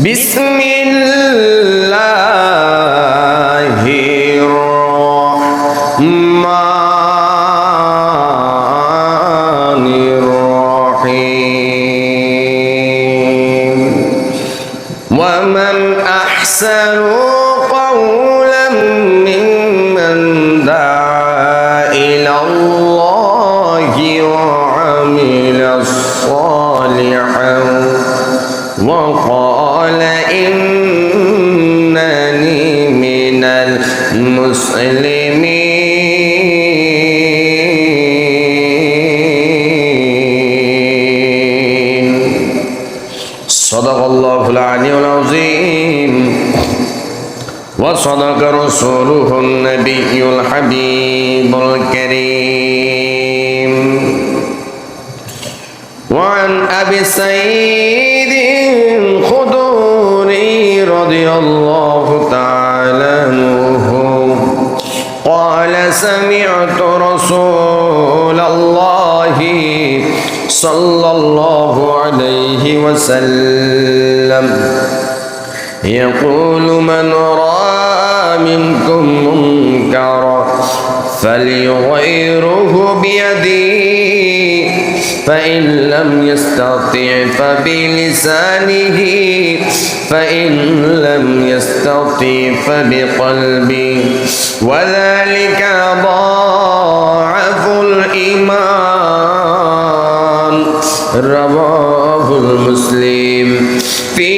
বিসমিল্লাহির রহমানির রহিম ওয়া মান আহসানু قولا ممن دعا إلى الله وعمل صالحا وقال إنني من المسلمين صدق الله العلي العظيم وصدق رسوله النبي الحبيب الكريم وعن أبي سعيد الخدري رضي الله تعالى عنه قال سمعت رسول الله صلى الله عليه وسلم يقول من رأى منكم منكرا فليغيره بيده فإن لم يستطع فبلسانه فإن لم يستطع فبقلبه وذلك ضعف الإيمان رواه المسلم في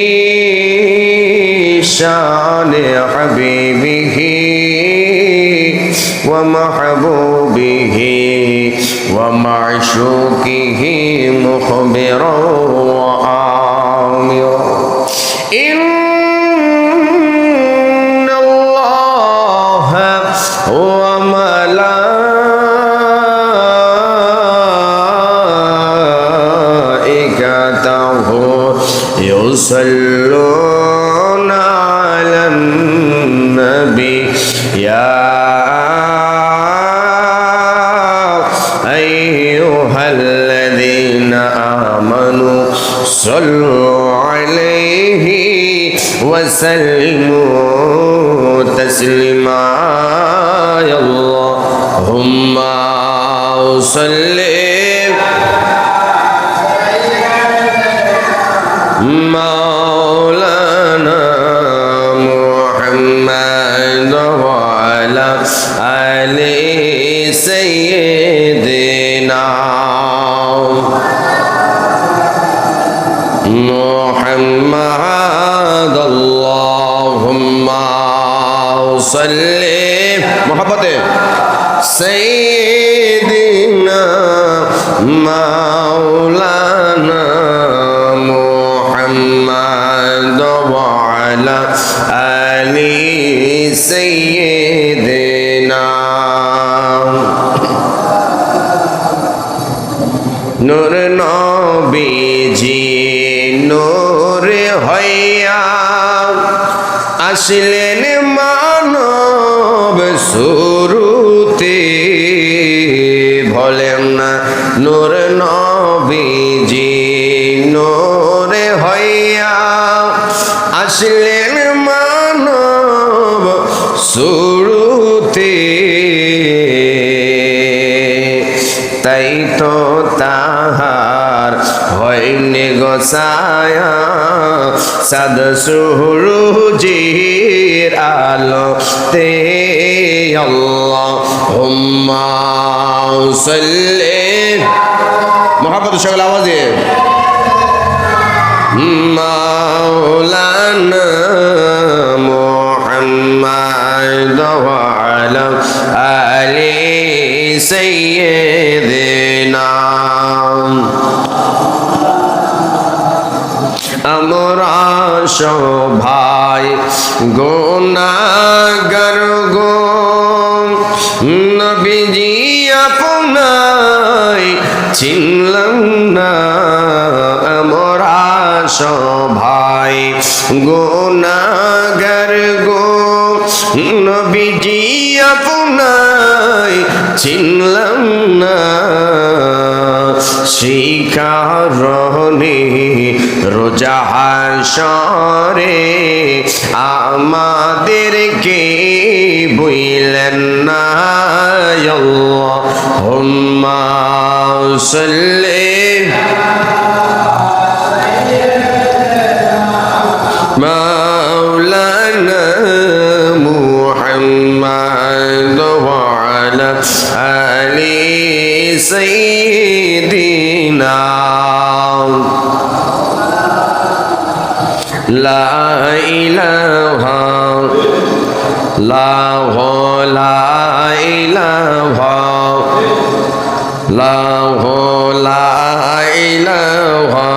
شان حبيبه ومحبوبه ومعشوقه مخبرا وآمرا إن الله وملائكته يصلون على النبي يا أيها الذين آمنوا صلوا عليه وسلموا تسليما يا اللهم صل مولانا محمد وعلى آل سيدنا محمد اللهم صل محبته سيدنا مولانا محمد وعلى آل سيدنا নূর নবীজি নূর হইয়া আসলেন মানব শুরুতে বলেন না নূর নবীজি নূর হইয়া আসলেন মানব শুরুতে তাই তো তাহার হয়নি গোসায়া সাদ সুরুজির আলোতে আল্লাহুম্মা সাল্লি মুহাম্মদ সকল আওয়াজে মাওলানা মুহাম্মদ ওয়া আলা আলি সাইয়্যিদিনা আমরা সবাই গুনাহগার গো নবীজি আপনাই চিনলাম না আমরা সবাই গুনাহগার গো নবীজি আপনাই চিনলাম না শিকারণে রোজা হাসরে আমাদেরকে বইলেন না আল্লাহুম্মা সাল্লি মাওলানা মুহাম্মদ ওয়া আলা আলি সাইয়্যিদিনা লা ইলাহা লা ইলাহা লা ইলাহা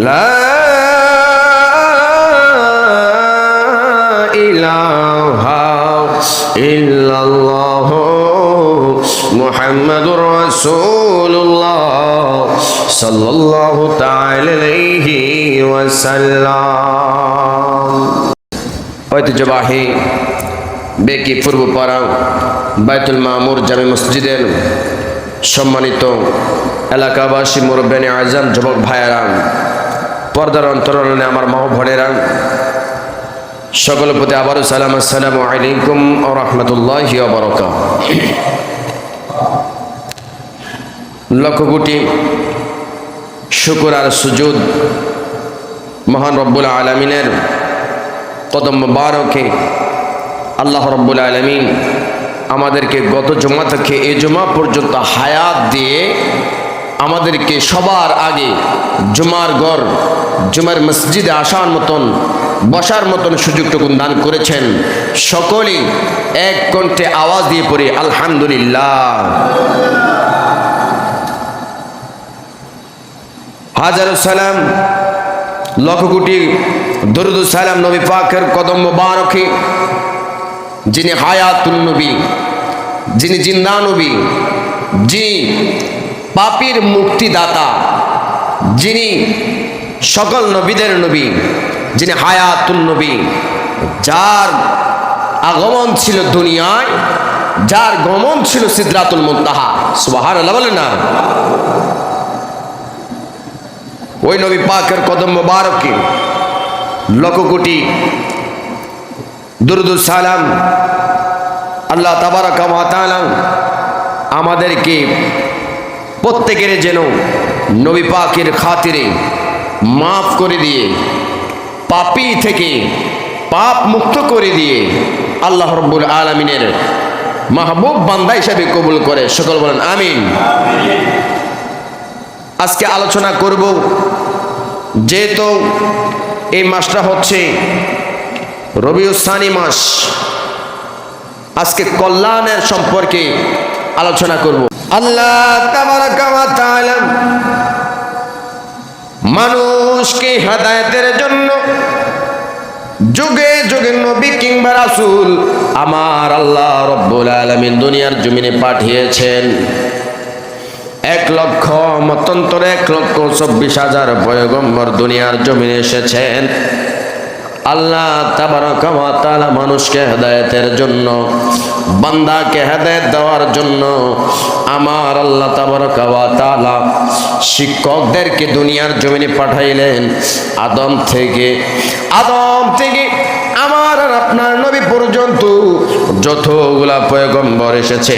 লা ইলাহা ইল্লাল্লাহ মুহাম্মাদুর রাসূলুল্লাহ সাল্লাল্লাহু তাআলা আলাইহি ওয়াসাল্লাম। ঐতিহ্যবাহী বেকি পূর্বপাড়া বাইতুল মামুর জামে মসজিদের সম্মানিত এলাকাবাসী মুরব্বিয়ানে আজম যুবক ভাইয়েরা, পর্দার অন্তরালে আমার মা বোনেরা, সকলের প্রতি আবারও সালাম, আসসালামু আলাইকুম ওয়া রাহমাতুল্লাহি ওয়া বারাকাতুহু। লক্ষ কোটি শুকর আর সুজুদ মহান রব্বুল আলামিনের কদম মুবারকে আল্লাহ রব্বুল আলামিন আমাদেরকে গত জুমা থেকে এই জুমা পর্যন্ত হায়াত দিয়ে আমাদেরকে সবার আগে জুমার ঘর জুমার মসজিদে আসার মতন বসার মতন সুযোগটুকু দান করেছেন। সকলেই এক কণ্ঠে আওয়াজ দিয়ে পড়ে আলহামদুলিল্লাহ। হাজারো সালাম, লক্ষ কোটি দরুদ সালাম নবী পাকের কদম মুবারকে, যিনি হায়াতুন নবী, যিনি জিন্দা নবী, যিনি পাপীর মুক্তিদাতা, যিনি সকল নবীদের নবী, যিনি হায়াতুন নবী, যার আগমন ছিল দুনিয়ায়, যার গমন ছিল সিদরাতুল মুনতাহা। সুবহানাল্লাহ বলেন না? ওই নবী পাকের কদম মুবারকে লক্ষ কোটি দুরুদ সালাম আল্লাহ তাবারাকা ওয়া তাআলা আমাদেরকে প্রত্যেকের যেন নবী পাকের খাতিরে মাফ করে দিয়ে, পাপী থেকে পাপ মুক্ত করে দিয়ে আল্লাহ রাব্বুল আলামিনের মাহবুব বান্দা হিসেবে কবুল করে। সকল বলেন আমিন। আজকে আলোচনা করব, যেহেতু এই মাসটা হচ্ছে রবিউস সানি মাস, আজকে কল্যাণের সম্পর্কে আলোচনা করব। আল্লাহ তাবারাকা ওয়া তাআলা মানুষকে হেদায়েতের জন্য যুগে যুগে নবী কিংবা রাসূল আমার আল্লাহ রব্বুল আলামিন দুনিয়ার জমিনে পাঠিয়েছেন। 1,24,000 পয়গম্বর দুনিয়ার জমিনে এসেছেন। আল্লাহ তাবারাকা ওয়া তাআলা মানুষকে হেদায়েতের জন্য, বান্দাকে হেদায়েত দেওয়ার জন্য আমার আল্লাহ তাবারাকা ওয়া তাআলা শিক্ষকদেরকে দুনিয়ার জমিনে পাঠাইলেন। আদম থেকে আমার আর আপনার নবী পর্যন্ত যতগুলা পয়গম্বর এসেছে,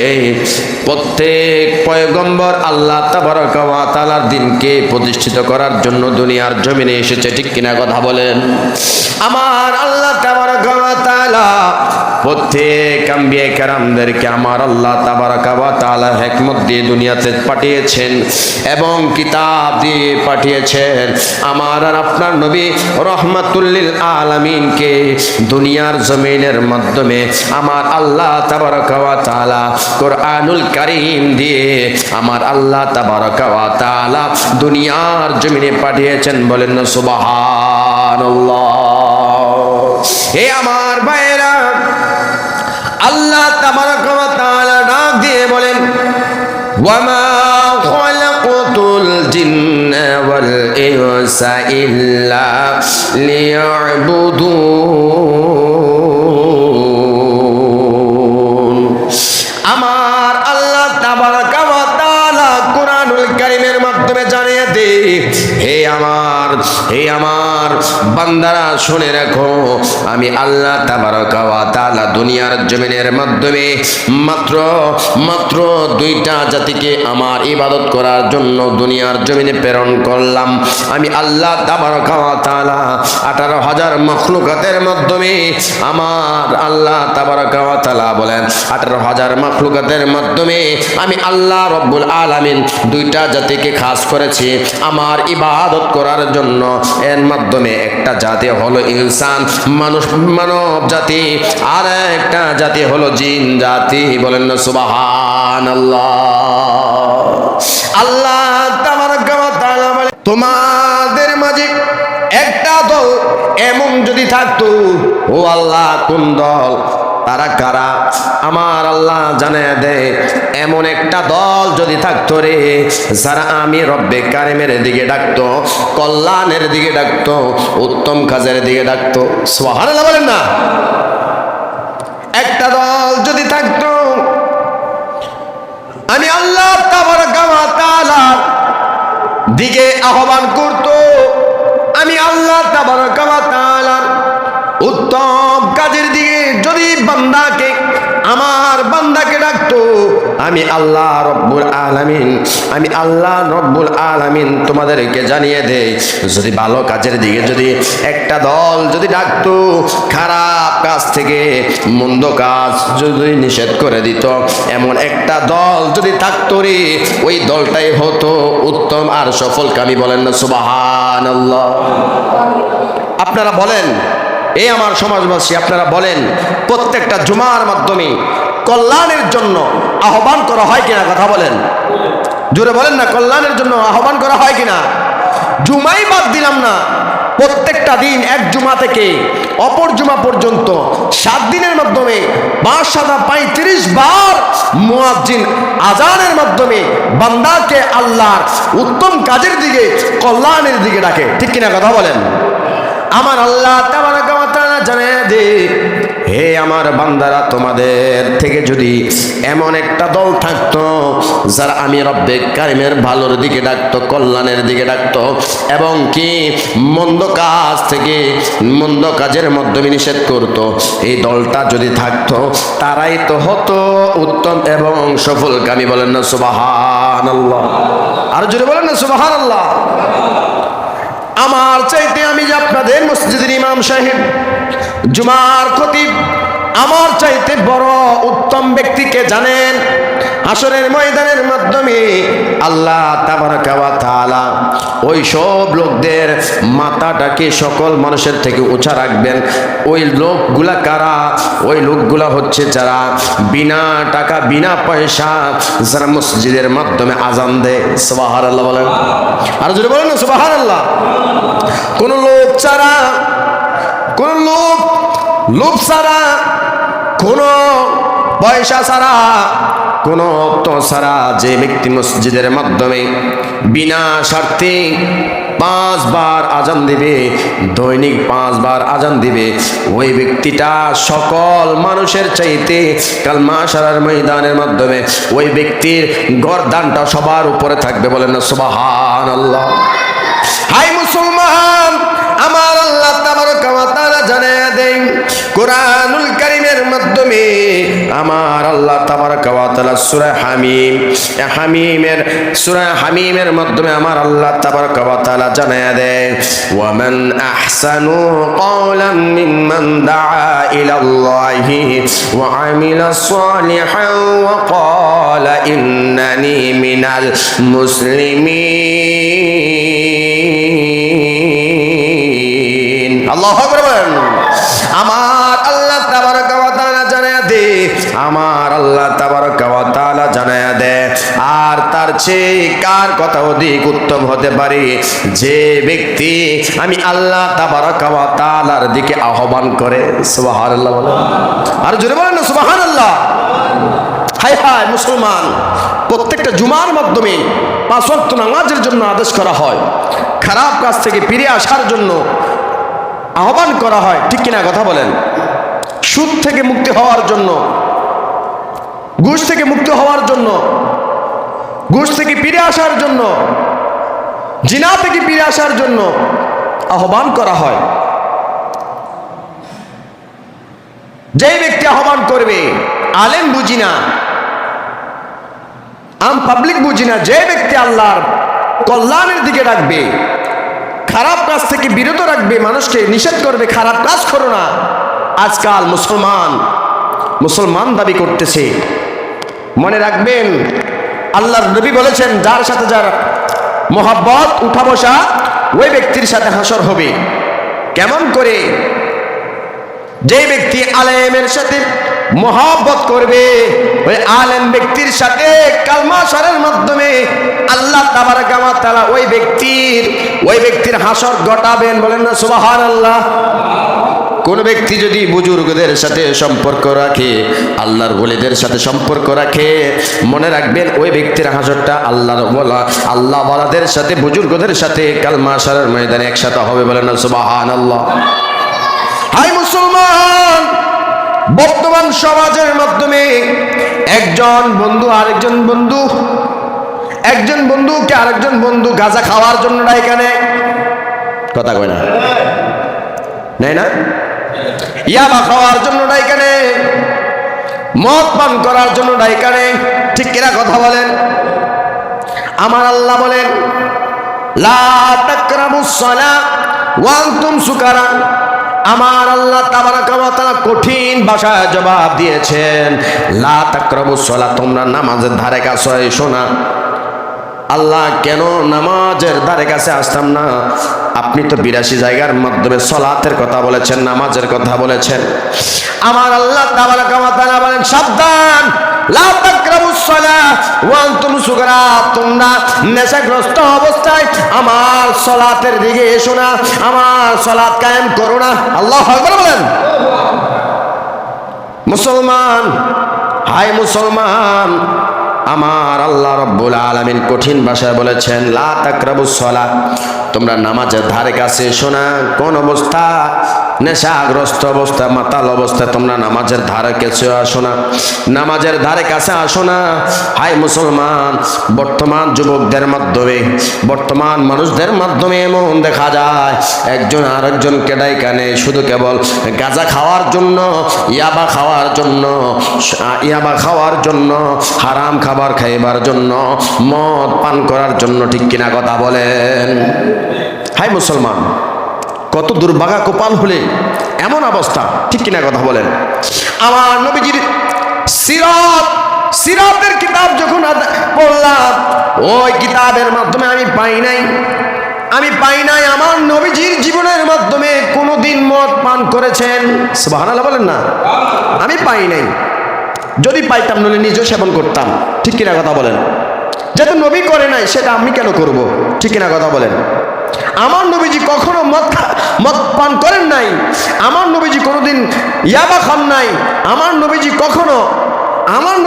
প্রত্যেক পয়গম্বর আল্লাহ তাবারাকা ওয়া তাআলার দ্বীনকে প্রতিষ্ঠিত করার জন্য দুনিয়ার জমিনে এসেছে। ঠিক কিনা কথা বলেন? আমার আল্লাহ তাবারাকা ওয়া তাআলা প্রত্যেক আম্বিয়া কেরামদেরকে আমার আল্লাহ তাবারাকা ওয়া তাআলা হিকমত দিয়ে দুনিয়াতে পাঠিয়েছেন এবং কিতাব দিয়ে পাঠিয়েছেন। আমার আর আপনার নবী রহমাতুল লিল আলামিনকে দুনিয়ার জমিনের মাধ্যমে আমার আল্লাহ তাবারাকা ওয়া তাআলা কোরআনুল কারীম দিয়ে আমার আল্লাহ তাবারাকা ওয়া তাআলা দুনিয়ার জমিনে পাঠিয়েছেন। বলেন না সুবহানাল্লাহ। হে আমার ভাইরা, আল্লাহ তাবারাকা ওয়া তাআলা ডাক দিয়ে বলেন, ওয়ামা খালাকাতুল জিন্না ওয়াল ইনসা ইল্লা লিয়াবুদুন। আমার আল্লাহ তাবারাকা ওয়া তাআলা কোরআনুল কারীমের মাধ্যমে জানিয়ে দেয়, হে আমার বান্দারা শুনে রাখো, আমি আল্লাহ তাবারকা ওয়া তাআলা দুনিয়ার জমিনের মাধ্যমে মাত্র দুইটা জাতিকে আমার ইবাদত করার জন্য দুনিয়ার জমিনে প্রেরণ করলাম। আমি আল্লাহ তাবারকা ওয়া তাআলা 18,000 মাখলুকাতের মাধ্যমে আমার আল্লাহ তাবারকা ওয়া তাআলা বলেন 18,000 মাখলুকাতের মাধ্যমে আমি আল্লাহ রব্বুল আলামিন দুইটা জাতিকে খাস করেছি আমার ইবাদত করার জন্য। এর মাধ্যমে একটা জাতি হলো ইনসান, মানব জাতি, আর একটা জাতি হলো জিন জাতি। বলেন না সুবহানাল্লাহ। আল্লাহ তাবারকা ওয়া তাআলা বলেন, তোমাদের মাঝে একটা দল এমন যদি থাকতো, ও আল্লাহ কোন দল, তারা কারা? আমার আল্লাহ জানিয়ে দেয়, এমন একটা দল যদি থাকতো রে, যারা আমি রব্বে কারিমের দিকে ডাকতো, কল্যাণের দিকে ডাকতো, উত্তম কাজের দিকে ডাকতো। সুবহানাল্লাহ বলেন না। একটা দল যদি থাকতো আমি আল্লাহ তাবারকা ওয়া তাআলা দিকে আহ্বান করতো, আমি আল্লাহ তাবারকা ওয়া তাআলার উত্তম কাজের দিকে যদি আমার বান্দাকে ডাকতো, আমি আল্লাহ রব্বুল আলামিন তোমাদেরকে জানিয়ে দেই, যদি ভালো কাজের দিকে যদি একটা দল যদি ডাকতো, খারাপ কাজ থেকে মন্দ কাজ যদি নিষেধ করে দিত, এমন একটা দল যদি থাকতো রে, ওই দলটাই হতো উত্তম আর সফলকামী। বলেন না সুবহানাল্লাহ। আপনারা বলেন, এই আমার সমাজবাসী, আপনারা বলেন, প্রত্যেকটা জুমার মাধ্যমে কল্যাণের জন্য আহ্বান করা হয় কিনা? কথা বলেন, জোরে বলেন না। কল্যাণের জন্য আহ্বান করা হয় কিনা? জুমাই বাদ দিলাম না, প্রত্যেকটা দিন এক জুমা থেকে অপর জুমা পর্যন্ত 7 দিনের মাধ্যমে 535 বার মুয়াজ্জিন আজানের মাধ্যমে বান্দাকে আল্লাহর উত্তম কাজের দিকে, কল্যাণের দিকে ডাকে। ঠিক কিনা? কথা বলেন। আমার আল্লাহ তাবারকা ওয়া তাআলা জানিয়ে দে, হে আমার বান্দারা, তোমাদের থেকে যদি এমন একটা দল থাকতো যারা আমি রব্বে কারিমের ভালোর দিকে ডাকতো, কল্যাণের দিকে ডাকতো, এবং কি মন্দ কাজ থেকে মন্দ কাজের মাধ্যমে নিষেধ করতো, এই দলটা যদি থাকতো, তারাই তো হতো উত্তম এবং সফলকামী। বলেন না সুবহানাল্লাহ। আর জোরে বলেন না সুবহানাল্লাহ। আমার চাইতে আমি যে আপনাদের মসজিদের ইমাম সাহেব, জুমার খতিব, আমার চাইতে বড় উত্তম ব্যক্তিকে জানেন? হাসরের ময়দানের মাধ্যমে আল্লাহ তাবারকা ওয়া তাআলা ওই সব লোকদের মাথাটাকে সকল মানুষের থেকে উঁচা রাখবেন। ওই লোকগুলা কারা? ওই লোকগুলা হচ্ছে যারা বিনা টাকা বিনা পয়সা যারা মসজিদের মাধ্যমে আজান দেয়। সুবহানাল্লাহ বলেন। আর যদি বলেন না সুবহানাল্লাহ। কোন লোক ছাড়া, কোন লোক ছাড়া, কোন পয়সা ছাড়া, কোন অর্থ ছাড়া যে ব্যক্তি মসজিদের মাধ্যমে বিনা স্বার্থে 5 বার আজান দিবে, দৈনিক 5 বার আজান দিবে, ওই ব্যক্তিটা সকল মানুষের চাইতে কাল মাশারের ময়দানের মাধ্যমে ওই ব্যক্তির গর্দানটা সবার উপরে থাকবে। বলেন না সুবহানাল্লাহ। হাই মুসলমান, আমার আল্লাহ তাবারকা ওয়া তাআলা জানিয়ে দেন কোরআনুল কারীমের মাধ্যমে, আমার আল্লাহ তাবারকা ওয়া তাআলা সূরা হামিমের মাধ্যমে আমার আল্লাহ তাবারকা ওয়া তাআলা জানিয়ে দেন, ওয়া মান আহসানু ক্বাওলাম মিম্মান দাআ ইলাল্লাহি ওয়া আমিলা সালিহান ওয়া ক্বালা ইন্নানি মিনাল মুসলিমিন। আল্লাহু আকবার। আমার আল্লাহ তাবারকা ওয়া তাআলা জানায়া দে, আমার আল্লাহ তাবারকা ওয়া তাআলা জানায়া দে, আর তার চেয়ে কার কথা অধিক উত্তম হতে পারে? যে ব্যক্তি আমি আল্লাহ তাবারকা ওয়া তাআলার দিকে আহ্বান করে। সুবহানাল্লাহ বলেন। আর জোরে বলেন না সুবহানাল্লাহ। হায় হায় মুসলমান, প্রত্যেকটা জুমার মাধ্যমে 5 ওয়াক্ত নামাজের জন্য আদেশ করা হয়, খারাপ কাজ থেকে ফিরে আসার জন্য আহ্বান করা হয়। ঠিক কিনা? কথা বলেন। সুদ থেকে মুক্তি হওয়ার জন্য, ঘুষ থেকে মুক্তি হওয়ার জন্য, ঘুষ থেকে ফিরে আসার জন্য, জিনা থেকে ফিরে আসার জন্য আহ্বান করা হয়, যে ব্যক্তি আহ্বান করবে, আলেম বুঝি না, আম পাবলিক বুঝি না, যে ব্যক্তি আল্লাহর কল্যাণের দিকে ডাকবে, খারাপ কাজ থেকে বিরত রাখবে, মানুষকে নিষেধ করবে খারাপ কাজ করো না। আজকাল মুসলমান দাবি করতেছে। মনে রাখবেন, আল্লাহর নবী বলেছেন, যার সাথে যার মোহাব্বত উঠা বসা, ওই ব্যক্তির সাথে হাসর হবে। কেমন করে? যে ব্যক্তি আলেমের সাথে মোহাব্বত করবে, ওই আলেম ব্যক্তির সাথে কালমা শরীফের মাধ্যমে আল্লাহ তাবারক ওয়া তাআলা ওই ব্যক্তির হাসর ঘটাবেন। বলেন না সুবহানাল্লাহ। কোন ব্যক্তি যদি বুজুর্গদের সাথে সম্পর্ক রাখে, আল্লাহর ওলিদের সাথে সম্পর্ক রাখে, মনে রাখবেন ওই ব্যক্তির হাসরটা আল্লাহ ওয়ালাদের সাথে, বুজুর্গদের সাথে কালমা শরীফের ময়দানে একসাথে হবে। বলেন না সুবহানাল্লাহ। হাই মুসলমান, বর্তমান সমাজের মাধ্যমে একজন বন্ধুকে আরেকজন বন্ধু গাঁজা খাওয়ার জন্য ডাইকা নেয়। কথা কয় না? নেয় না? ইয়াবা খাওয়ার জন্য ডাইকা নেয়, মদ পান করার জন্য ডাইকা নেয়। ঠিক কিনা কথা বলেন? আমার আল্লাহ বলেন, লা তাকরাবুস সালাহ ওয়া আনতুম সুকারা। আমার আল্লাহ তাবারাকা ওয়া তাআলা কঠিন ভাষায় জবাব দিয়েছেন, লা তাকরাবুস সালাহ, তোমরা নামাজের ধারে কাছে এসো না। আল্লাহ কেন নামাজের ধারে কাছে আসতাম না? আপনি তো 82 জায়গার মাধ্যমে সলাতের কথা বলেছেন, নামাজের কথা বলেছেন। আমার আল্লাহ তাবারাকা ওয়া তাআলা বলেন, সাবধান, লা তাকরাবুস সালাহ ওয়া আনতুম সুকারা, তোমরা নেশাগ্রস্ত অবস্থায় আমার সালাতের দিকে এসো না, আমার সালাত কায়েম করো না। আল্লাহু আকবার বলেন। মুসলমান, হাই মুসলমান, আমার আল্লাহ রাব্বুল আলামিন কঠিন ভাষায় বলেছেন, লা তাকরাবুস সালাত, তোমরা নামাজের ধারে কাছে এসো না। কোন অবস্থা? নেশাগ্রস্ত অবস্থা, মাতাল অবস্থায় তোমরা নামাজের ধারে কাছে আসো না, নামাজের ধারে কাছে আসো না। হাই মুসলমান, বর্তমান যুবকদের মাধ্যমে, বর্তমান মানুষদের মাধ্যমে এমন দেখা যায়, একজন আরেকজনকে ডাইকা নেয় শুধু কেবল গাঁজা খাওয়ার জন্য, ইয়াবা খাওয়ার জন্য, হারাম খাবার খাইবার জন্য, মদ পান করার জন্য। ঠিক কিনা কথা বলেন? হাই মুসলমান, কত দুর্ভাগা কপাল হলে এমন অবস্থা। ঠিক কিনা কথা বলেন? আমার নবীজির সিরাতের কিতাব যখন পড়লাম, ওই কিতাবের মাধ্যমে আমি পাই নাই আমার নবীজির জীবনের মাধ্যমে কোনোদিন মদ পান করেছেন। সুবহানাল্লাহ বলেন না? আমি পাই নাই। যদি পাইতাম নইলে নিজেও সেবন করতাম। ঠিক কিনা কথা বলেন? যেহেতু নবী করে নাই, সেটা আমি কেন করব? ঠিক কিনা কথা বলেন? আমার নবীজি কখনো মদ পান করেন নাই, আমার নবীজি কোনোদিন ইয়াবা খান নাই, আমার নবীজি কখনো আল্লাহর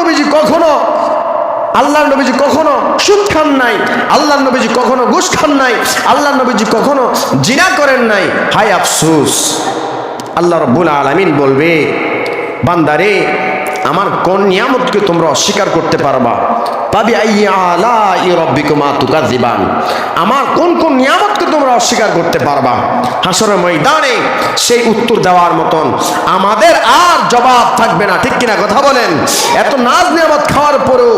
নবীজি কখনো সুদ খান নাই, আল্লাহর নবীজি কখনো ঘুষ খান নাই, আল্লাহর নবীজি কখনো জিনা করেন নাই। হায় আফসোস, আল্লাহ রাব্বুল আলামিন বলবে, বান্দারে, আমার কোন নিয়ামতকে তোমরা অস্বীকার করতে পারবা? ফাবিআইয়ি আলাই রাব্বিকুমা তুকাযিবান, আমার কোন কোন নিয়ামতকে তোমরা অস্বীকার করতে পারবা? হাসরের ময়দানে সেই উত্তর দেওয়ার মতন আমাদের আর জবাব থাকবে না। ঠিক কিনা কথা বলেন? এত নাজ নিয়ামত খাওয়ার পরেও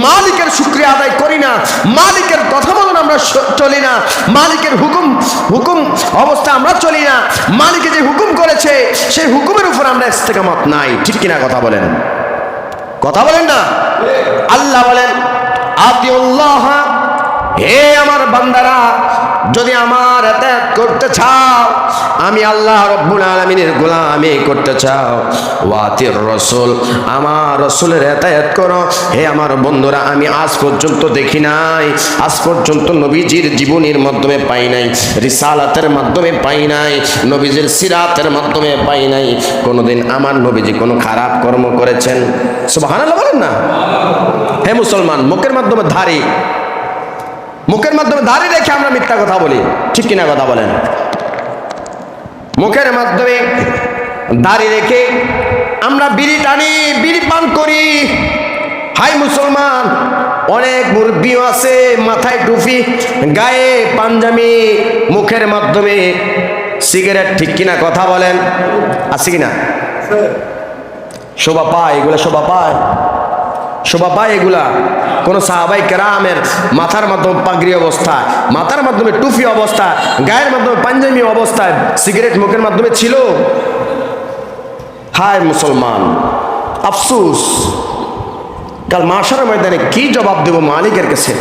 মালিকের শুকরিয়া আদায় করি না, মালিকের কথা মতন আমরা চলি না, মালিকের হুকুম অবস্থা আমরা চলি না, মালিকে যে হুকুম করেছে সেই হুকুমের উপর আমরা ইস্তেকামত নাই। ঠিক কিনা কথা বলেন? কথা বলেন না? আল্লাহ বলেন, আতিউল্লাহ, হে আমার বান্দারা, যদি আমার ইতাআত করতে চাও, আমি আল্লাহ রাব্বুল আলামিনের গোলামি করতে চাও, ওয়াতির রাসূল, আমার রাসূলের ইতাআত করো। হে আমার বন্ধুরা, আমি আজ পর্যন্ত দেখি নাই, আজ পর্যন্ত নবীজির জীবনীর মাধ্যমে পাই নাই, রিসালাতের মাধ্যমে পাই নাই, নবীজির সিরাতের মাধ্যমে পাই নাই কোনোদিন আমার নবীজি কোনো খারাপ কর্ম করেছেন। সুবহানাল্লাহ বলেন না? হে মুসলমান, মুখের মাধ্যমে দাড়ি রেখে আমরা মিথ্যা কথা বলি। ঠিক কিনা কথা বলেন? মুখের মাধ্যমে দাড়ি রেখে আমরা বিড়ি টানি, বিড়ি পান করি। হাই মুসলমান, অনেক মুরব্বিও আছে, মাথায় টুপি, গায়ে পাঞ্জাবি, মুখের মাধ্যমে সিগারেট, ঠিক কিনা কথা বলেন? আছে কিনা? শোভা পায় এগুলা, শোভা পায়, শোভা পায় এগুলা? কোন সাহাবাই কেরামের মাথার মাধ্যমে পাগড়ি অবস্থায়, মাথার মাধ্যমে টুপি অবস্থায়, গায়ের মাধ্যমে পাঞ্জাবি অবস্থায় সিগারেট মুখের মাধ্যমে ছিল? হায় মুসলমান, আফসুস। কাল মাশারের ময়দানে কি জবাব দেব মালিকের কাছে?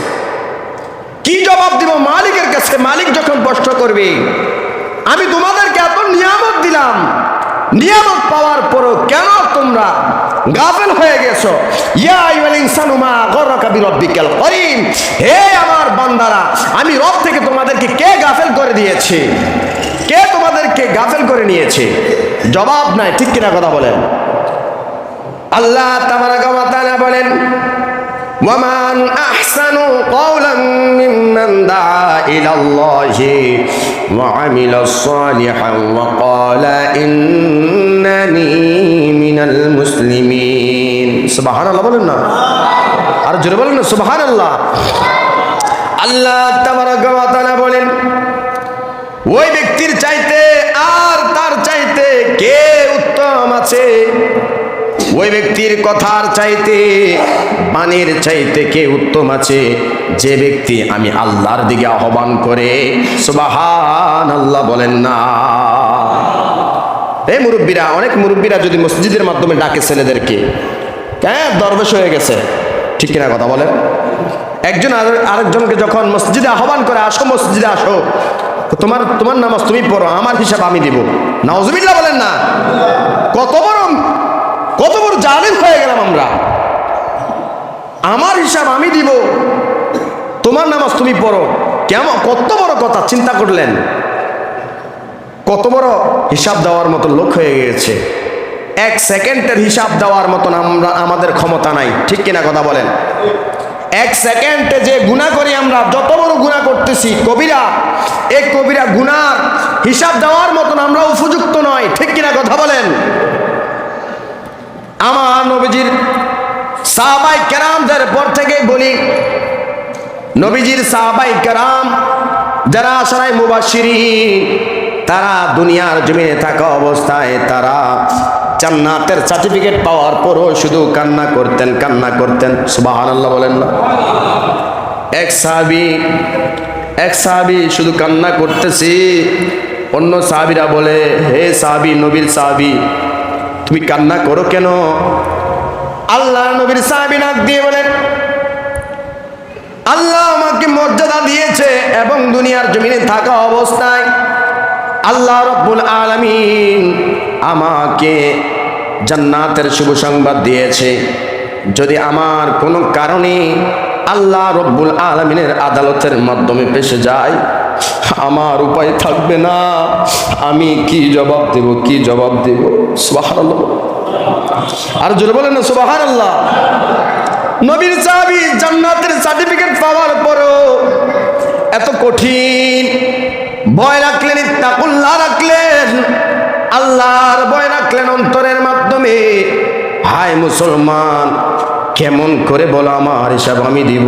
কি জবাব দেব মালিকের কাছে? মালিক যখন প্রশ্ন করবে, আমি তোমাদেরকে এত নিয়ামত দিলাম, নিয়ামত পাওয়ার পরও কেন তোমরা গাফেল হয়ে গেছো? ইয়া আইয়ুহাল ইনসানু মা গররাকা বিরাব্বিকাল কারীম, হে আমার বান্দারা, আমি রব থেকে তোমাদেরকে কে গাফেল করে দিয়েছে? কে তোমাদেরকে গাফেল করে নিয়েছে? জবাব নাই, ঠিক কিনা কথা বলেন? আল্লাহ তাবারাকা ওয়া তাআলা বলেন, ওয়ামান আহসানু কওলান মিম্মান দাআ ইলাল্লাহি ওয়া আমিলা সালিহান ওয়া ক্বালা ইন্নানি মিনাল মুসলিমিন। সুবহানাল্লাহ বলেন না? আর জোরে বলেন না সুবহানাল্লাহ। আল্লাহ তাবারাকা ওয়া তাআলা বলেন, ওই ব্যক্তির চাইতে আর তার চাইতে কে উত্তম আছে? ওই ব্যক্তির কথার চাইতে, পানির চাইতে কে উত্তম আছে? যে ব্যক্তি আমি আল্লাহর দিকে আহ্বান করে। সুবহানাল্লাহ বলেন না? এই মুরব্বীরা, অনেক মুরব্বীরা যদি মসজিদের মাধ্যমে ডাকে ছেলেদেরকে, হ্যাঁ দরবেশ হয়ে গেছে, ঠিক কিনা কথা বলেন? একজন আরেকজনকে যখন মসজিদে আহ্বান করে, আসো মসজিদে আসো, তোমার নামাজ তুমি পড়ো, আমার হিসাব আমি দিব। নাউজুবিল্লাহ বলেন না? কত বড় জালিম হয়ে গেলাম আমরা। আমার হিসাব আমি দিব, তোমার নামাজ তুমি পড়ো, কেমন, কত বড় কথা চিন্তা করলেন? কত বড় হিসাব দেওয়ার মতো লোক হয়ে গেছে। এক সেকেন্ডের হিসাব দেওয়ার মতন আমাদের ক্ষমতা নাই, ঠিক কিনা কথা বলেন? এক সেকেন্ডে যে গুনাহ করি আমরা, যত বড় গুনাহ করতেছি কবিরা, এই কবিরা গুনার হিসাব দেওয়ার মতন আমরা উপযুক্ত নয়, ঠিক কিনা কথা বলেন? আমার নবীজির সাহাবাই কেরামদের পর থেকে বলি, নবীজির সাহাবাই কেরাম যারা আশারায়ে মুবাশশিরিন, তারা দুনিয়ার জমিনে থাকা অবস্থায় তারা জান্নাতের সার্টিফিকেট পাওয়ার পরও শুধু কান্না করতেন। সুবহানাল্লাহ বলেন না? এক সাহাবী শুধু কান্না করতেছি, অন্য সাহাবীরা বলে, হে সাহাবী, নবীর সাহাবী, তুমি কান্না করো কেন? আল্লাহ নবীর সাহাবী ডাক দিয়ে বলেন, আল্লাহ আমাকে মর্যাদা দিয়েছে এবং দুনিয়ার জমিনে থাকা অবস্থায় আল্লাহ রাব্বুল আলামিন আমাকে জান্নাতের শুভ সংবাদ দিয়েছে। যদি আমার কোনো কারণে আল্লাহ রাব্বুল আলামিনের আদালতের মাধ্যমে পেশে যায়, আমার উপায় থাকবে না, আমি কি জবাব দেব? সুবহানাল্লাহ। আর জোরে বলেন না সুবহানাল্লাহ। নবীর সাহাবী জান্নাতের সার্টিফিকেট পাওয়ার পরও এত কঠিন ভয় রাখলেন, ইত্তাকুল্লাহ রাখলেন, আল্লাহর ভয় রাখলেন অন্তরের মাধ্যমে। হায় মুসলমান, কেমন করে বলো আমার হিসাব আমি দিব?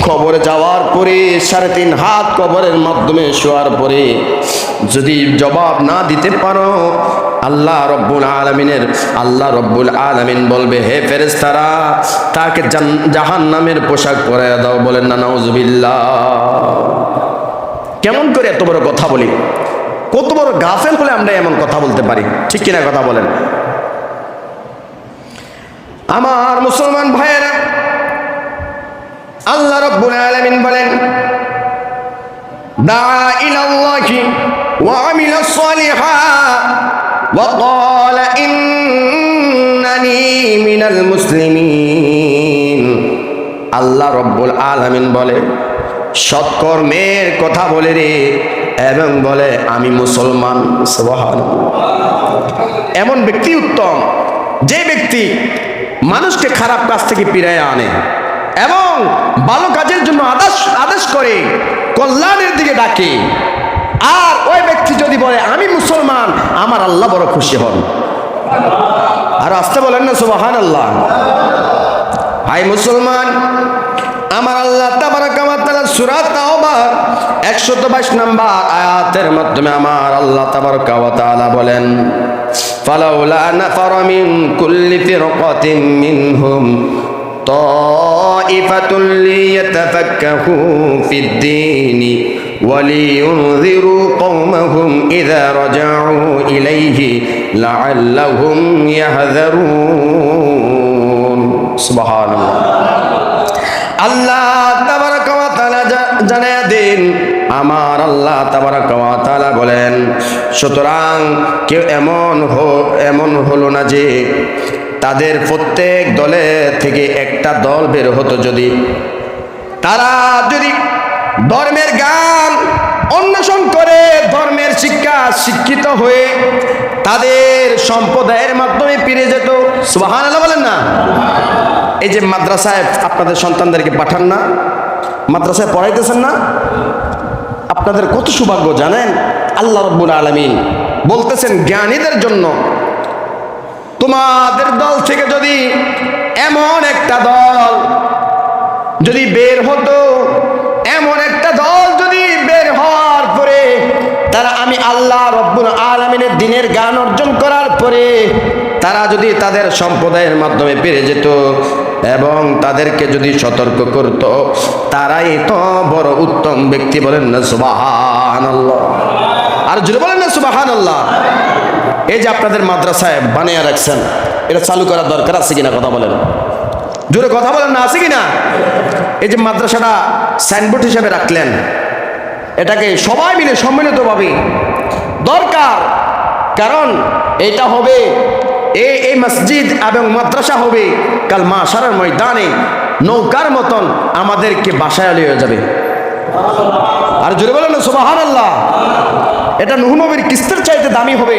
কবরে যাওয়ার পরে 3.5 হাত কবরের মাধ্যমে শোয়ার পরে যদি জবাব না দিতে পারো, আল্লাহ রব্বুল আলামিন বলবে, হে ফেরেশতারা, তাকে জাহান্নামের পোশাক পরাইয়া দাও। বলেন না নাউজুবিল্লাহ? কেমন করে এত বড় কথা বলি? কত বড় গাফেল হলে আমরা এমন কথা বলতে পারি, ঠিক কিনা কথা বলেন? আমার মুসলমান ভাইয়েরা, আল্লাহ রাব্বুল আলামিন বলেন, দাআ ইলাল্লাহি ওয়া আমিলা সালিহান ওয়া ক্বালা ইন্নানি মিনাল মুসলিমিন। আল্লাহ রাব্বুল আলামিন বলে, সৎকর্মের কথা বলে রে, এবং বলে আমি মুসলমান। সুবহানাল্লাহ। এমন ব্যক্তি উত্তম, যে ব্যক্তি মানুষকে খারাপ কাজ থেকে ফিরিয়ে আনে এবং ভালো কাজের জন্য আদেশ করে, কল্যাণের দিকে ডাকে। আর ওই ব্যক্তি যদি বলে আমি মুসলমান, আমার আল্লাহ বড় খুশি হন। আর আসতে বলেন না সুবহানাল্লাহ। আই মুসলমান, আমার আল্লাহ তাবারাকা ওয়া তাআলা সূরা তাওবার 122 নম্বর আয়াতের মাধ্যমে আমার আল্লাহ তাবারাকা ওয়া তাআলা বলেন, ফালাউলা নাফারা মিন কুল্লি ফিরকাতিন মিনহুম তাইফাতুন লিয়াতাফাক্কাহু ফিদ-দীনি ওয়া লিয়ুনযিরু কওমাহুম ইযা রাজাউ ইলাইহি লাআল্লাহুম ইয়াহযারুন। সুবহানাল্লাহ। আল্লাহ তাবারাকা ওয়া তাআলা জানায়া দেন, আমার আল্লাহ তাবারাকা ওয়া তাআলা বলেন, সুতরাং কেউ এমন হলো না যে তাদের প্রত্যেক দলের থেকে একটা দল বের হতো, যদি তারা যদি ধর্মের জ্ঞান অন্বেষণ করে ধর্মের শিক্ষা শিক্ষিত হয়ে তাদের সম্প্রদায়ের মাধ্যমে ফিরে যেত। সুবহানাল্লাহ বলেন না। এই যে মাদ্রাসায় আপনাদের সন্তানদেরকে পাঠান না, মাদ্রাসায় পড়াইতেছেন না, আপনাদের কত সৌভাগ্য জানেন। আল্লাহ রাব্বুল আলামিন বলতেছেন জ্ঞানীদের জন্য, তোমাদের দল থেকে যদি এমন একটা দল যদি বের হতো, এমন একটা দল যদি বের হওয়ার পরে তারা আমি আল্লাহ রাব্বুল আলামিনের দ্বীনের জ্ঞান অর্জন করার পরে তারা যদি তাদের সম্প্রদায়ের মাধ্যমে পেরে যেত এবং তাদেরকে যদি সতর্ক করত, তারাই তো বড় উত্তম ব্যক্তি। বলেন না সুবহানাল্লাহ। আর জোরে বলেন না সুবহানাল্লাহ। এই যে আপনাদের মাদ্রাসায় বানিয়ে রাখছেন, এটা চালু করার দরকার আছে কিনা কথা বলেন, জোরে কথা বলেন না, আছে কিনা? এই যে মাদ্রাসাটা সাইনবোর্ড হিসেবে রাখলেন, এটাকে সবাই মিলে সম্মিলিতভাবে দরকার, কারণ এটা হবে এই মসজিদ এবং মাদ্রাসা হবে কাল মাশারের ময়দানে নৌকার মতন আমাদেরকে বাসায় নিয়ে যাবে। আর জোরে বলেন না সুবহানাল্লাহ। এটা নূহ নবীর কিস্তির চাইতে দামি হবে।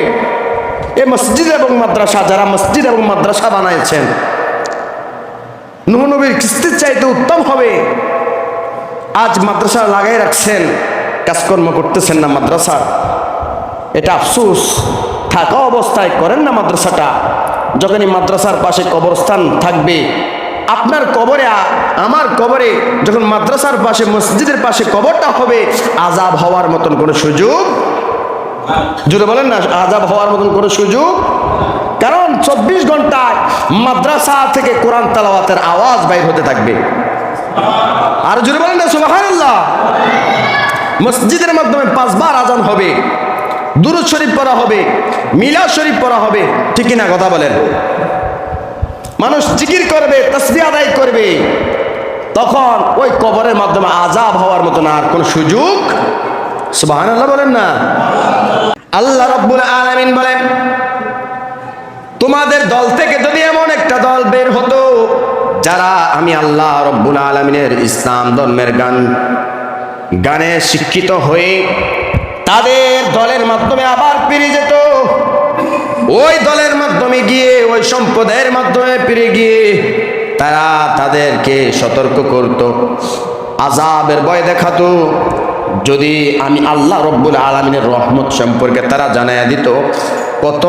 এই মসজিদ এবং মাদ্রাসা, যারা মসজিদ এবং মাদ্রাসা বানাইছেন, নূহ নবীর কিস্তির চাইতে উত্তম হবে। আজ মাদ্রাসা লাগাই রাখছেন, কাজকর্ম করতেছেন না মাদ্রাসা, এটা আফসোস। থাকা অবস্থায় করেন না মাদ্রাসাটা। যখনই মাদ্রাসার পাশে কবরস্থান থাকবে, আপনার কবরে আমার কবরে যখন মাদ্রাসার পাশে মসজিদের পাশে কবরটা হবে, আযাব হওয়ার মতন কোনো সুযোগ, জোরে বলেন না, আযাব হওয়ার মতন কোনো সুযোগ। কারণ 24 ঘন্টায় মাদ্রাসা থেকে কোরআন তেলাওয়াতের আওয়াজ বাইর হতে থাকবে। আর জোরে বলেন না সুবহানাল্লাহ। মসজিদের মাধ্যমে 5 বার আজান হবে, দুরূদ শরীফ পড়া হবে, মিলাদ শরীফ পড়া হবে, ঠিক কিনা কথা বলেন? মানুষ জিকির করবে, তাসবিহ আদায় করবে, তখন ওই কবরের মাধ্যমে আযাব হওয়ার মতন আর কোন সুযোগ। সুবহানাল্লাহ বলেন না। আল্লাহ রাব্বুল আলামিন বলেন, তোমাদের দল থেকে যদি এমন একটা দল বের হতো যারা আমি আল্লাহ রাব্বুল আলামিনের ইসলাম ধর্মের গানে শিক্ষিত হয়ে তাদের দলের মাধ্যমে আবার ফিরে যেত, ওই দলের মাধ্যমে গিয়ে ওই সম্প্রদায়ের মাধ্যমে ফিরে গিয়ে তারা তাদেরকে সতর্ক করত, আযাবের ভয় দেখাতো, যদি আমি আল্লাহ রাব্বুল আলামিনের রহমত সম্পর্কে তারা জানাইয়া দিত, কত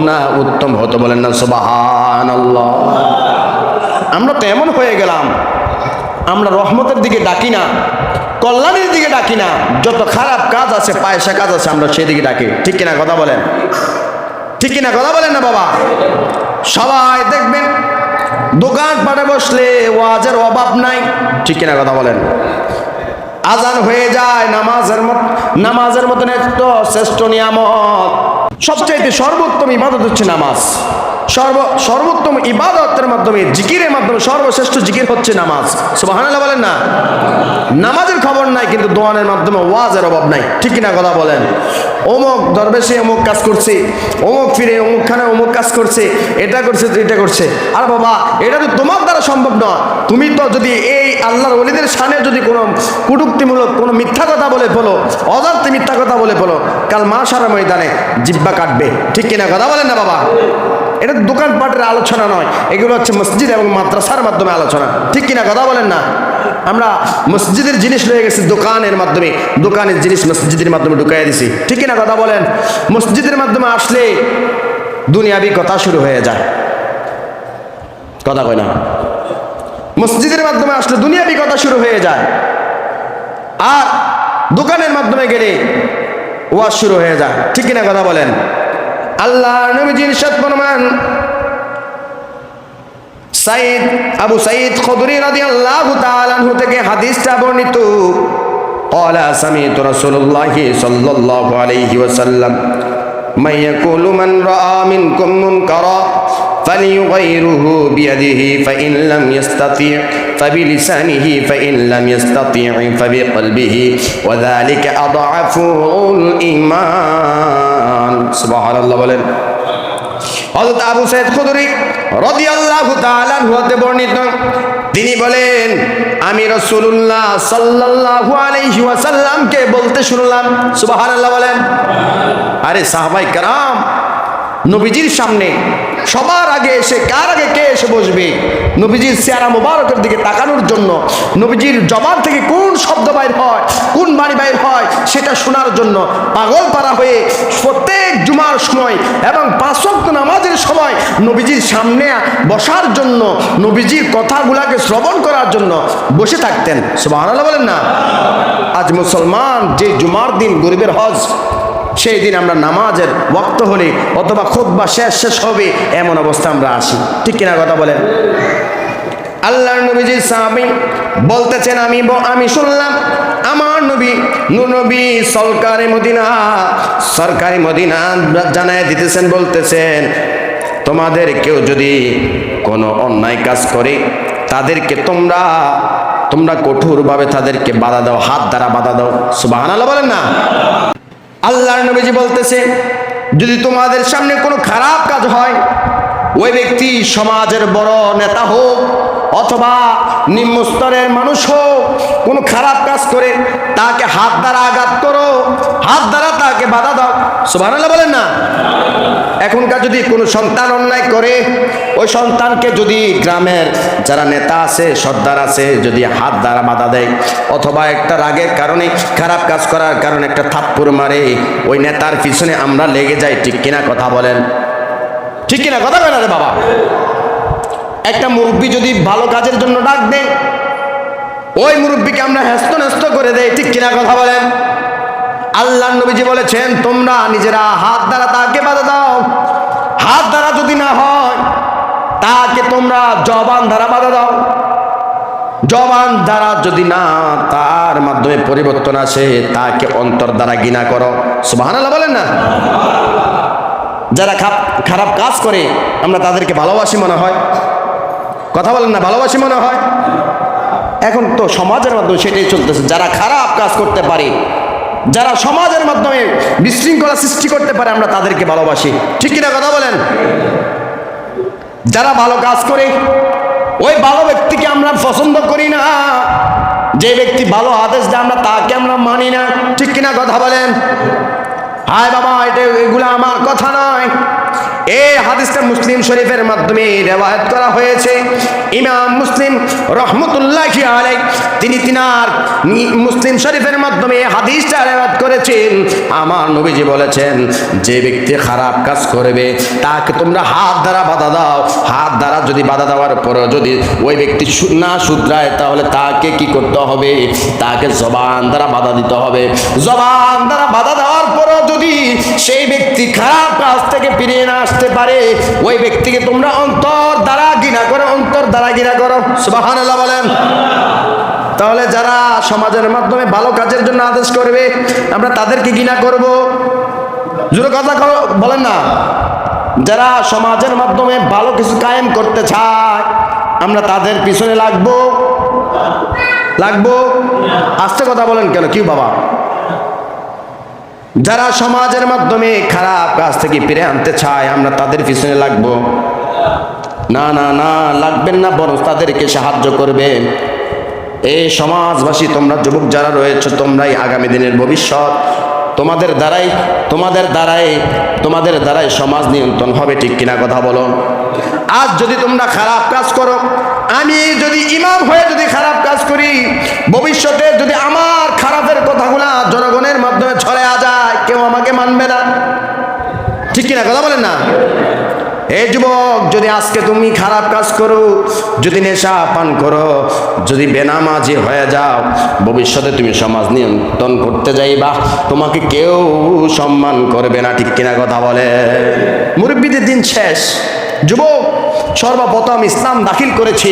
না উত্তম হতো। বলেন না সুবহানাল্লাহ। আমরা তো এমন হয়ে গেলাম, আমরা রহমতের দিকে ডাকি না, কল্যাণের দিকে ডাকি না, যত খারাপ কাজ আছে, পয়সা কাজ আছে, আমরা সেদিকে ডাকি, ঠিক কিনা কথা বলেন? ঠিক কিনা কথা বলেন না বাবা? সবাই দেখবেন দোকান পাটে বসলে ওয়াজের অভাব নাই, ঠিক কিনা কথা বলেন? আজান হয়ে যায়, নামাজের মতন একটা শ্রেষ্ঠ নিয়ামত, সবচাইতে সর্বোত্তম ইবাদত হচ্ছে নামাজ। সর্বোত্তম ইবাদতের মাধ্যমে, জিকিরের মাধ্যমে সর্বশ্রেষ্ঠ জিকির হচ্ছে নামাজ। সুবহানাল্লাহ বলেন না। নামাজের খবর নাই, কিন্তু দোয়ানের মাধ্যমে ওয়াজের অভাব নাই, ঠিক কিনা কথা বলেন? অমুক দরবেশে অমুক কাজ করছে, অমুক ফিরে অমুকখানে অমুক কাজ করছে, এটা করছে এটা করছে। আর বাবা, এটা তো তোমার দ্বারা সম্ভব নয়। তুমি তো যদি এই আল্লাহর ওলিদের শানে যদি কোনো কটূক্তিমূলক কোনো মিথ্যা কথা বলে ফেলো, অযথা মিথ্যা কথা বলে ফেলো, কাল মাশারের ময়দানে জিহ্বা কাটবে, ঠিক কিনা কথা বলেন না বাবা? এটা দোকানপাটের আলোচনা নয়, এগুলো হচ্ছে মসজিদ এবং মাদ্রাসার মাধ্যমে আলোচনা, ঠিক কিনা কথা বলেন না? আমরা মসজিদের জিনিস লয়ে গেছি দোকানের মাধ্যমে, দোকানের জিনিস মসজিদের মাধ্যমে ঢুকাইয়া দিছি, ঠিক কিনা কথা বলেন? মসজিদের মাধ্যমে আসলে দুনিয়াবি কথা শুরু হয়ে যায়, কথা কয় না? মসজিদের মাধ্যমে আসলে দুনিয়াবি কথা শুরু হয়ে যায়, আর দোকানের মাধ্যমে গেলে ওয়াজ শুরু হয়ে যায়। ঠিক কিনা কথা বলেন? আল্লাহ নবীজি ইরশাদ ফরমান, আবু সাঈদ খুদরি রাদিয়াল্লাহু তাআলা আনহু থেকে হাদিসটা বর্ণিত, قال سمعت رسول الله صلى الله عليه وسلم من يقول من رأى منكم منكرا فليغيره بيده فإن لم يستطيع فبلسانه فإن لم يستطيع فبقلبه وذلك أضعف الإيمان سبحان الله বলেন। হযরত আবু সাঈদ খুদরি রাদিয়াল্লাহু তাআলা আনহু হতে বর্ণিত, তিনি বলেন আমি রাসূলুল্লাহ সাল্লাল্লাহু আলাইহি ওয়াসাল্লামকে বলতে শুনলাম। সুবহানাল্লাহ বলেন। আরে সাহাবায়ে কেরাম নবীজির সামনে সবার আগে এসে, কার আগে কে এসে বসবে? নবীজির চেহারা মোবারকের দিকে তাকানোর জন্য, নবীজির জবান থেকে কোন শব্দ বাইর হয়, কোন বাণী বাইর হয় সেটা শোনার জন্য পাগল পারা হয়ে প্রত্যেক জুমার সময় এবং 5 ওয়াক্ত নামাজের সময় নবীজির সামনে বসার জন্য, নবীজির কথাগুলাকে শ্রবণ করার জন্য বসে থাকতেন। সুবহানাল্লাহ বলেন না। আজ মুসলমান যে জুমার দিন গরিবের হজ, সেই দিন আমরা নামাজের ওয়াক্ত হলে অথবা খুতবা শেষ হবে এমন অবস্থা আমরা আসি। ঠিক কিনা কথা বলেন? আল্লাহর নবীজি সাহাবী বলতেছেন আমি শুনলাম আমার নবী নূর নবী সরকারি মদিনা জানায় দিতেছেন, বলতেছেন তোমাদের কেউ যদি কোনো অন্যায় কাজ করে তাদেরকে তোমরা কঠোরভাবে তাদেরকে বাধা দাও, হাত দ্বারা বাধা দাও। সুবহানাল্লাহ বলেন না। আল্লাহর নবীজি বলতেছে যদি তোমাদের সামনে কোনো খারাপ কাজ হয়, ওই ব্যক্তি সমাজের বড় নেতা হোক অথবা নিম্ন স্তরের মানুষ হোক, কোনো খারাপ কাজ করে তাকে হাত দ্বারা আঘাত করো, হাত দ্বারা তাকে বাধা দাও। সুবহানাল্লাহ বলেন না। এখনকার যদি কোনো সন্তান অন্যায় করে, ওই সন্তানকে যদি গ্রামের যারা নেতা আছে, সর্দার আছে, যদি হাত দ্বারা বাধা দেয় অথবা একটা রাগের কারণে, খারাপ কাজ করার কারণে একটা থাপ্পড় মারে, ওই নেতার পিছনে আমরা লেগে যাই। ঠিক কিনা কথা বলেন? ঠিক কিনা কথা বলেন? রে বাবা, একটা মুরব্বী যদি ভালো কাজের জন্য ডাক দেয়, ওই মুরব্বীকে আমরা হ্যাস্ত করে দেয়। ঠিক কিনা কথা বলেন? আল্লাহর নবীজি বলেছেন তোমরা নিজেরা হাত দ্বারা তাকে বাধা দাও, হাত দ্বারা যদি না হয় তাকে তোমরা জবান দ্বারা বাধা দাও, জবান দ্বারা যদি না তার মাধ্যমে পরিবর্তন আসে তাকে অন্তর দ্বারা ঘৃণা করো। সুবহানাল্লাহ বলেন না। যারা খারাপ কাজ করে আমরা তাদেরকে ভালোবাসি মনে হয়, কথা বলেন না, ভালোবাসি মনে হয়। এখন তো সমাজের মাধ্যমে সেটাই চলতেছে, যারা খারাপ কাজ করতে পারে, যারা সমাজের মাধ্যমে বিশৃঙ্খলা সৃষ্টি করতে পারে আমরা তাদেরকে ভালোবাসি। ঠিক কিনা কথা বলেন? যারা ভালো কাজ করে ওই ভালো ব্যক্তিকে আমরা পছন্দ করি না, যে ব্যক্তি ভালো আদেশ দেয় আমরা তাকে আমরা মানি না। ঠিক কিনা কথা বলেন? হায় বাবা, এগুলো আমার কথা নয়, এই হাদিসটা মুসলিম শরীফের মাধ্যমে রিওয়ায়াত করা হয়েছে। ইমাম মুসলিম রহমতুল্লাহি আলাইহি তিনি তিনার মুসলিম শরীফের মাধ্যমে হাদিসটা রিওয়ায়াত করেছেন। আমার নবীজি বলেছেন যে ব্যক্তি খারাপ কাজ করবে তাকে তোমরা হাত দ্বারা বাধা দাও, হাত দ্বারা যদি বাধা দেওয়ার পর যদি ওই ব্যক্তি না শুধরায় তাহলে তাকে কি করতে হবে? তাকে জবান দ্বারা বাধা দিতে হবে। জবান দ্বারা বাধা দেওয়ার পরও যদি সেই ব্যক্তি খারাপ কাজ থেকে ফিরে না আসতে পারে, ওই ব্যক্তিকে তোমরা অন্তর দ্বারা ঘৃণা করো, অন্তর দ্বারা ঘৃণা করো। সুবহানাল্লাহ বলেন। তাহলে যারা সমাজের মাধ্যমে ভালো কাজের জন্য আদেশ করবে আমরা তাদেরকে ঘৃণা করব। জোরে কথা বলেন না। যারা সমাজের মাধ্যমে ভালো কিছু কায়েম করতে চায় আমরা তাদের পিছনে লাগবো। আস্তে কথা বলেন কেন? কি বাবা? যারা সমাজের মাধ্যমে খারাপ কাজ থেকে ফিরে আনতে চায় আমরা তাদের পিছনে লাগবো না? না না, লাগবেন না, বরং তাদেরকে সাহায্য করবেন। এই সমাজবাসী তোমরা যুবক যারা রয়েছে তোমরাই আগামী দিনের ভবিষ্যৎ। তোমাদের দ্বারাই সমাজ নিয়ন্ত্রণ হবে। ঠিক কিনা কথা বলো? আজ যদি তোমরা খারাপ কাজ করো, আমি যদি ইমাম হয়ে যদি খারাপ কাজ করি, ভবিষ্যতে যদি আমার খারাপের কথাগুলা জনগণের মাধ্যমে ছড়ায়া যায় কেউ আমাকে মানবে না। ঠিক কিনা কথা বলেন না? এই যুবক, যদি আজকে তুমি খারাপ কাজ করো, যদি নেশা পান করো, যদি বেনামাজি হয়ে যাও, ভবিষ্যতে তুমি সমাজ নিয়ন্ত্রণ করতে যাইবা, তোমাকে কেউ সম্মান করবে না। ঠিক কিনা কথা বলে? মুরব্বিদের দিন শেষ। যুবক, সর্বপ্রথম ইসলাম দাখিল করেছি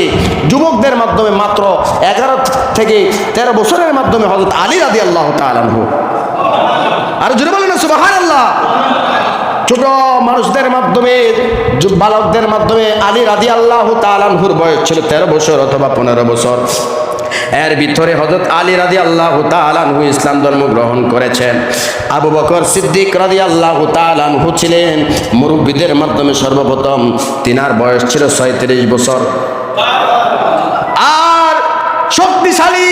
যুবকদের মাধ্যমে, মাত্র 11 থেকে 13 বছরের মাধ্যমে হযরত আলী রাদিয়াল্লাহু তাআলা আনহু। আর জোরে বলেন না সুবহানাল্লাহ। ছোট মানুষদের মাধ্যমে, বালকদের মাধ্যমে আলী রাদিয়াল্লাহু তাআলা আনহুর বয়স ছিল 13 বছর অথবা 15 বছর। এর ভিতরে হযরত আলী রাদিয়াল্লাহু তাআলা আনহু ইসলাম ধর্ম গ্রহণ করেছেন। আবু বকর সিদ্দিক রাদিয়াল্লাহু তাআলা আনহু ছিলেন মুরব্বিদের মাধ্যমে সর্বপ্রথম, তিনার বয়স ছিল 36 বছর। আর শক্তিশালী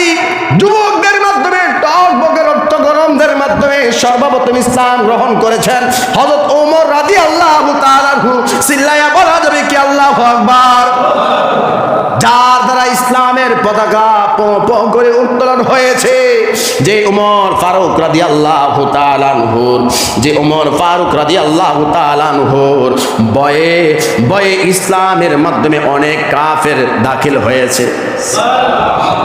যুবকদের মাধ্যমে, টকবকে রক্ত গরমদের মাধ্যমে সর্বপ্রথম ইসলাম গ্রহণ করেছেন হযরত ওমর রাদিয়াল্লাহু তাআলা আনহু। চিল্লায়া বলা যাবে কি আল্লাহু আকবার? যার দ্বারা ইসলামের পতাকা করে উত্তোলন হয়েছে, যে ওমর ফারুক রাদিয়াল্লাহু তাআলা আনহুর, যে ওমর ফারুক রাদিয়াল্লাহু তাআলা আনহুর বয়ে বয়ে ইসলামের মাধ্যমে অনেক কাফের দাখিল হয়েছে।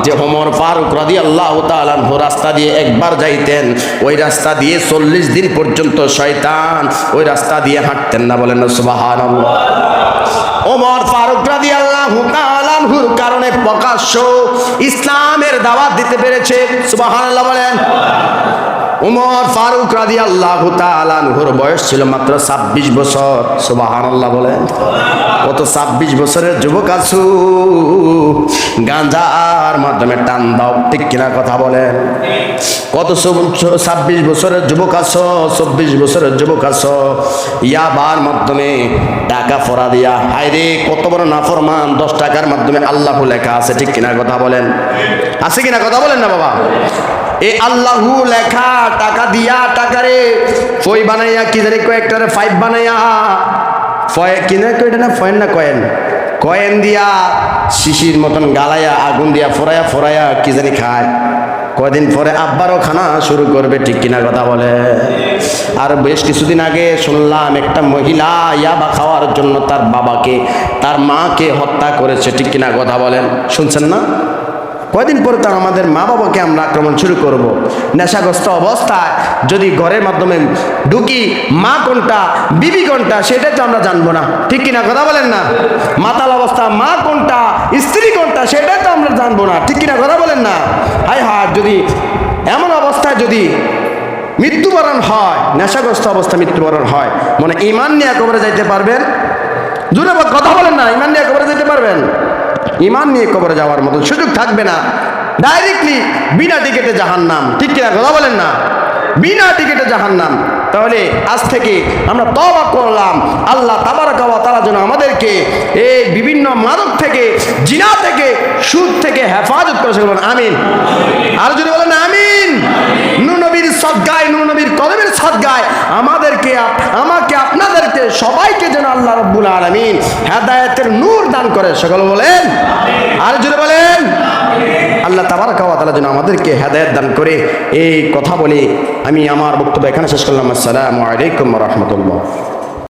যে ওমর ফারুক রাদিয়াল্লাহু তাআলা আনহু রাস্তা দিয়ে একবার যাইতেন, ওই রাস্তা দিয়ে 40 দিন পর্যন্ত শয়তান ওই রাস্তা দিয়ে হাঁটতেন না। বলেন না সুবহানাল্লাহ। ওমর ফারুক রাদিয়াল্লাহু তাআলা আনহুর কারণে প্রকাশ্য ইসলামের দাওয়াত দিতে পেরেছে। সুবহানাল্লাহ বলেন। ওমর ফারুক রাদিয়াল্লাহু তাআলা আনহুর বয়স ছিল মাত্র 26 বছর। সুবহানাল্লাহ বলেন। কত 26 বছরের যুবক আছো, গাঁজার মাধ্যমে টান দাও। ঠিক কিনা কথা বলেন? কত 26 বছরের যুবক আছো, 24 বছরের যুবক আছো, ইয়াবার মাধ্যমে টাকা ফরা দিয়া। হায়রে কত বড় নাফরমান! 10 টাকার মাধ্যমে আল্লাহু লেখা আছে। ঠিক কিনা কথা বলেন? আছে কিনা কথা বলেন না বাবা? এই আল্লাহু লেখা টাকা দিয়া, টাকারে ফই বানাইয়া, কি জানি কয়েকটারে 5 বানাইয়া, ফয় কিনা কয়টা না, ফয়েন না কয়েন, কয়েন দিয়া শিশির মতন গালাইয়া, আগুন দিয়া ফোরাইয়া ফোরাইয়া কি জানি খায়। কয়দিন পরে আব্বারও খানা শুরু করবে। ঠিক কিনা কথা বলে? আর বেশ কিছুদিন আগে শুনলাম একটা মহিলা ইয়াবা খাওয়ার জন্য তার বাবাকে, তার মাকে হত্যা করেছে। ঠিক কিনা কথা বলেন? শুনছেন না? কয়দিন পরে তার আমাদের মা বাবাকে আমরা আক্রমণ শুরু করব। নেশাগ্রস্ত অবস্থায় যদি ঘরের মাধ্যমে ঢুকি, মা কোনটা বিবি কোনটা সেটাই তো আমরা জানবো না। ঠিক কিনা কথা বলেন না? মাতাল অবস্থা, মা কোনটা স্ত্রী কোনটা সেটাই তো আমরা জানবো না। ঠিক কিনা কথা বলেন না? হায় হায়, যদি এমন অবস্থায় যদি মৃত্যুবরণ হয়, নেশাগ্রস্ত অবস্থা মৃত্যুবরণ হয়, মনে ঈমান নিয়ে কবরে যাইতে পারবেন? জোরে কথা বলেন না। ঈমান নিয়ে কবরে যেতে পারবেন? ঈমান নিয়ে কবরে যাওয়ার মতো সুযোগ থাকবে না। ডাইরেক্টলি বিনা টিকেটে জাহান্নাম। ঠিক কিনা কথা বলেন না? বিনা টিকেটে জাহান্নাম। তাহলে আজ থেকে আমরা তওবা করলাম, আল্লাহ তাবারাক ওয়া তাআলা যেন আমাদেরকে এই বিভিন্ন মাদক থেকে, জিনা থেকে, সুদ থেকে হেফাজত করে। বলেন আমিন। আর যদি বলেন আমিন। নূর নবীর সদকায়, নূর নবীর কদমের সদকায় আমাদেরকে, আমাকে, আপনাদেরকে সবাইকে যেন আল্লাহ রাব্বুল আলামিন হেদায়েতের নূর দান করে। সকলে বলেন আর যদি বলেন আল্লাহ তাবারাক ওয়া তাআলা যেন আমাদেরকে হেদায়েত দান করে। এই কথা বলে আমি আমার বক্তব্য এখানে শেষ করলাম। আসসালামু আলাইকুম ওয়া রাহমাতুল্লাহ।